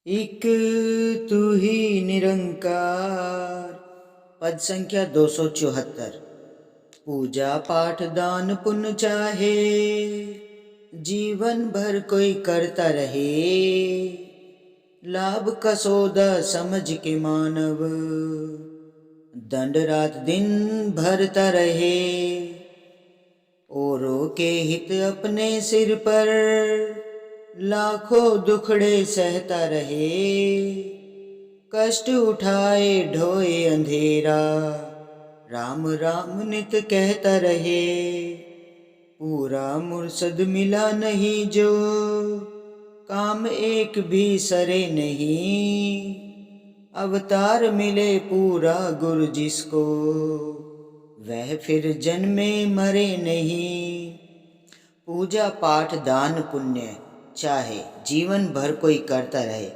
एक तू ही निरंकार। पद संख्या 274। पूजा पाठ दान पुण्य चाहे, जीवन भर कोई करता रहे। लाभ का सौदा समझ के मानव, दंड रात दिन भरता रहे। औरों के हित अपने सिर पर, लाखों दुखड़े सहता रहे। कष्ट उठाए ढोए अंधेरा, राम राम नित कहता रहे। पूरा मुर्शद मिला नहीं जो, काम एक भी सरे नहीं। अवतार मिले पूरा गुरु जिसको, वह फिर जन्मे मरे नहीं। पूजा पाठ दान पुण्य चाहे, जीवन भर कोई करता रहे।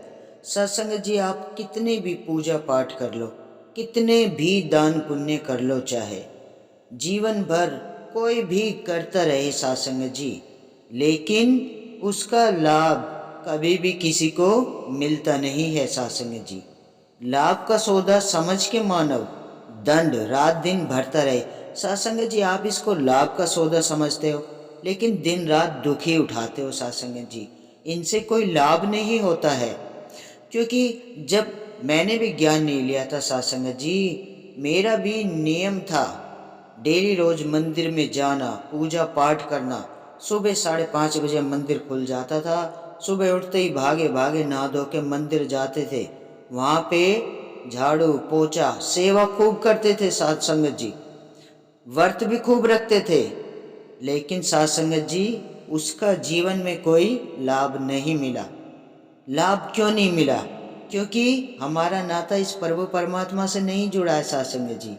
सत्संग जी, आप कितने भी पूजा पाठ कर लो, कितने भी दान पुण्य कर लो, चाहे जीवन भर कोई भी करता रहे सत्संग जी, लेकिन उसका लाभ कभी भी किसी को मिलता नहीं है सत्संग जी। लाभ का सौदा समझ के मानव, दंड रात दिन भरता रहे। सत्संग जी, आप इसको लाभ का सौदा समझते हो, लेकिन दिन रात दुखी उठाते हो सत्संग जी। इनसे कोई लाभ नहीं होता है, क्योंकि जब मैंने भी ज्ञान नहीं लिया था सत्संग जी, मेरा भी नियम था डेली रोज मंदिर में जाना, पूजा पाठ करना। सुबह 5:30 बजे मंदिर खुल जाता था। सुबह उठते ही भागे भागे नहा धो के मंदिर जाते थे। वहाँ पे झाड़ू पोछा सेवा खूब करते थे सत्संग जी, व्रत भी खूब रखते थे। लेकिन सत्संग जी, उसका जीवन में कोई लाभ नहीं मिला। लाभ क्यों नहीं मिला? क्योंकि हमारा नाता इस प्रभु परमात्मा से नहीं जुड़ा है सत्संग जी।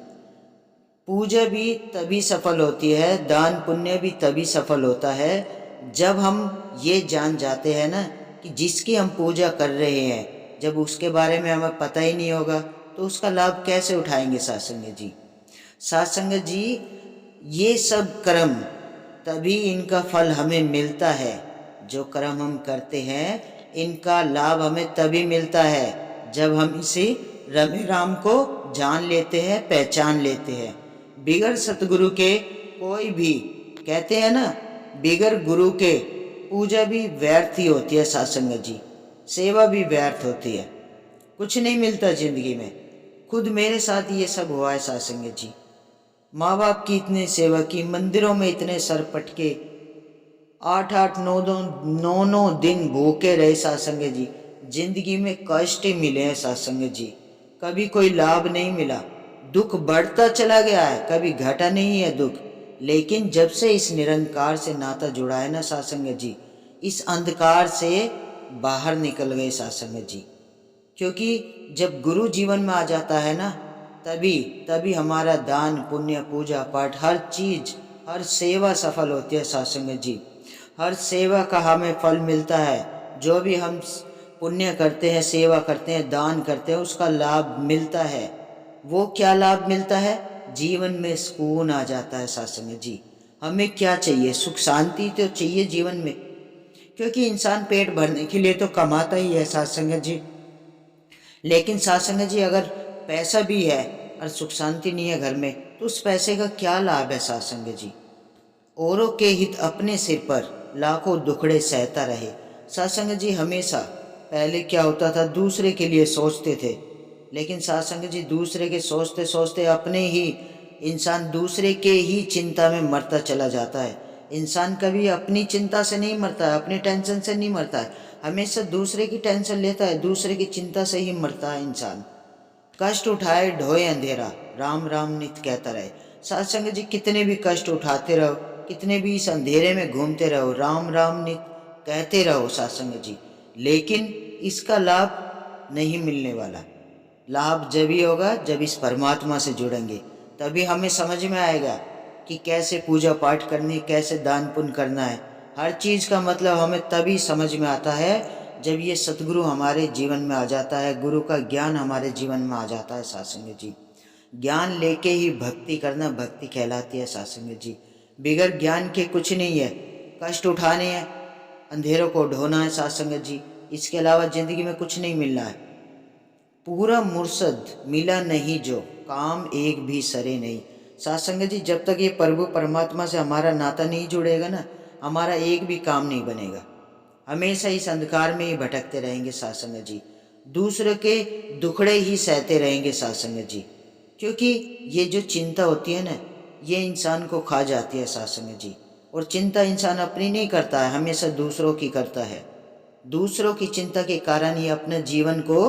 पूजा भी तभी सफल होती है, दान पुण्य भी तभी सफल होता है, जब हम ये जान जाते हैं ना कि जिसकी हम पूजा कर रहे हैं, जब उसके बारे में हमें पता ही नहीं होगा तो उसका लाभ कैसे उठाएंगे सत्संग जी। सत्संग जी, ये सब कर्म तभी इनका फल हमें मिलता है। जो कर्म हम करते हैं, इनका लाभ हमें तभी मिलता है जब हम इसे रमे राम को जान लेते हैं, पहचान लेते हैं। बिगर सतगुरु के कोई भी, कहते हैं ना, बिगर गुरु के पूजा भी व्यर्थ ही होती है सत्संग जी, सेवा भी व्यर्थ होती है, कुछ नहीं मिलता जिंदगी में। खुद मेरे साथ ये सब हुआ है सत्संग जी। माँ बाप की इतनी सेवा की, मंदिरों में इतने सर पटके, 8-8 9 9 दिन भूखे रहे सत्संग जी। जिंदगी में कष्ट ही मिले हैं सत्संग जी, कभी कोई लाभ नहीं मिला। दुख बढ़ता चला गया है, कभी घटा नहीं है दुख। लेकिन जब से इस निरंकार से नाता जुड़ा है ना सत्संग जी, इस अंधकार से बाहर निकल गए सत्संग जी। क्योंकि जब गुरु जीवन में आ जाता है ना, तभी तभी हमारा दान पुण्य पूजा पाठ हर चीज, हर सेवा सफल होती है सत्संग जी। हर सेवा का हमें फल मिलता है। जो भी हम पुण्य करते हैं, सेवा करते हैं, दान करते हैं, उसका लाभ मिलता है। वो क्या लाभ मिलता है? जीवन में सुकून आ जाता है सत्संग जी। हमें क्या चाहिए? सुख शांति तो चाहिए जीवन में, क्योंकि इंसान पेट भरने के लिए तो कमाता ही है सत्संग जी। लेकिन सत्संग जी, अगर पैसा भी है और सुख शांति नहीं है घर में, तो उस पैसे का क्या लाभ है सत्संग जी। औरों के हित अपने सिर पर, लाखों दुखड़े सहता रहे। सत्संग जी, हमेशा पहले क्या होता था, दूसरे के लिए सोचते थे, लेकिन सत्संग जी, दूसरे के सोचते सोचते अपने ही इंसान दूसरे के ही चिंता में मरता चला जाता है। इंसान कभी अपनी चिंता से नहीं मरता है, अपनी टेंशन से नहीं मरता है, हमेशा दूसरे की टेंशन लेता है, दूसरे की चिंता से ही मरता है इंसान। कष्ट उठाए ढोए अंधेरा, राम राम नित कहता रहे। सत्संग जी, कितने भी कष्ट उठाते रहो, कितने भी इस अंधेरे में घूमते रहो, राम राम नित कहते रहो सत्संग जी, लेकिन इसका लाभ नहीं मिलने वाला। लाभ जब ही होगा जब इस परमात्मा से जुड़ेंगे, तभी हमें समझ में आएगा कि कैसे पूजा पाठ करनी, कैसे दान पुण्य करना है। हर चीज़ का मतलब हमें तभी समझ में आता है जब ये सतगुरु हमारे जीवन में आ जाता है, गुरु का ज्ञान हमारे जीवन में आ जाता है सत्संग जी। ज्ञान लेके ही भक्ति करना भक्ति कहलाती है सत्संग जी। बिगर ज्ञान के कुछ नहीं है। कष्ट उठाने हैं, अंधेरों को ढोना है सत्संग जी, इसके अलावा ज़िंदगी में कुछ नहीं मिलना है। पूरा मुर्शद मिला नहीं जो, काम एक भी सरे नहीं। साथ संगत जी, जब तक ये प्रभु परमात्मा से हमारा नाता नहीं जुड़ेगा ना, हमारा एक भी काम नहीं बनेगा। हमेशा इस अंधकार में ही भटकते रहेंगे साथ संगत जी, दूसरों के दुखड़े ही सहते रहेंगे साथ संगत जी। क्योंकि ये जो चिंता होती है ना, ये इंसान को खा जाती है साथ संगत जी। और चिंता इंसान अपनी नहीं करता है, हमेशा दूसरों की करता है। दूसरों की चिंता के कारण ही अपने जीवन को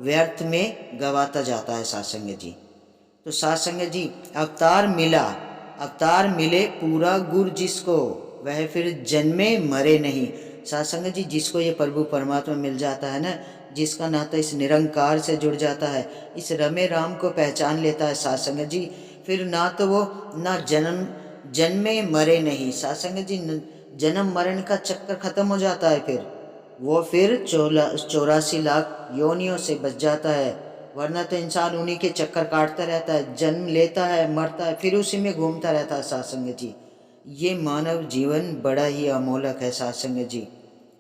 व्यर्थ में गवाता जाता है साथ संगत जी। तो साथ संगत जी, अवतार मिला, अवतार मिले पूरा गुर जिसको, वह फिर जन्मे मरे नहीं। साथ संगत जी, जिसको ये प्रभु परमात्मा मिल जाता है ना, जिसका नाता इस निरंकार से जुड़ जाता है, इस रमे राम को पहचान लेता है साथ संगत जी, फिर ना तो वो ना जन्मे मरे नहीं। साथ संगत जी, जन्म मरण का चक्कर खत्म हो जाता है, फिर वो फिर 84 लाख योनियों से बच जाता है। वरना तो इंसान उन्हीं के चक्कर काटता रहता है, जन्म लेता है, मरता है, फिर उसी में घूमता रहता है साथ संगत जी। ये मानव जीवन बड़ा ही अमोलक है साथ संगत जी,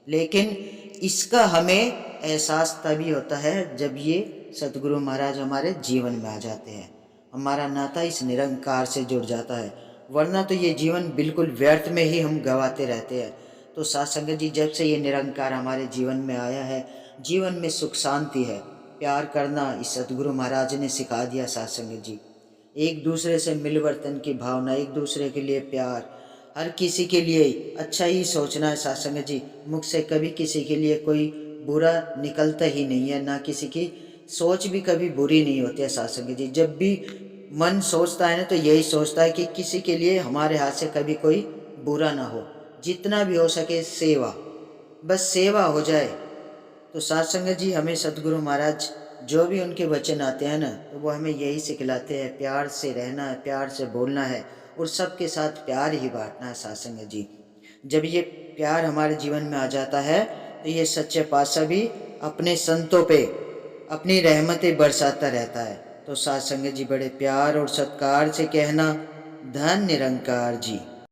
लेकिन इसका हमें एहसास तभी होता है जब ये सतगुरु महाराज हमारे जीवन में आ जाते हैं, हमारा नाता इस निरंकार से जुड़ जाता है। वरना तो ये जीवन बिल्कुल व्यर्थ में ही हम गवाते रहते हैं। तो साथ संगत जी, जब से ये निरंकार हमारे जीवन में आया है, जीवन में सुख शांति है। प्यार करना इस सतगुरु महाराज ने सिखा दिया साथ संगत जी। एक दूसरे से मिलवर्तन की भावना, एक दूसरे के लिए प्यार, हर किसी के लिए अच्छा ही सोचना है साथ संगत जी। मुख से कभी किसी के लिए कोई बुरा निकलता ही नहीं है, ना किसी की सोच भी कभी बुरी नहीं होती है साथ संगत जी। जब भी मन सोचता है ना, तो यही सोचता है कि किसी के लिए हमारे हाथ से कभी कोई बुरा ना हो, जितना भी हो सके सेवा, बस सेवा हो जाए। तो साथ संगत जी, हमें सतगुरु महाराज जो भी उनके वचन आते हैं ना, तो वो हमें यही सिखलाते हैं, प्यार से रहना है, प्यार से बोलना है और सबके साथ प्यार ही बांटना है साथ संगत जी। जब ये प्यार हमारे जीवन में आ जाता है, तो ये सच्चे पातशाह भी अपने संतों पे अपनी रहमतें बरसाता रहता है। तो साथ संगत जी, बड़े प्यार और सत्कार से कहना, धन निरंकार जी।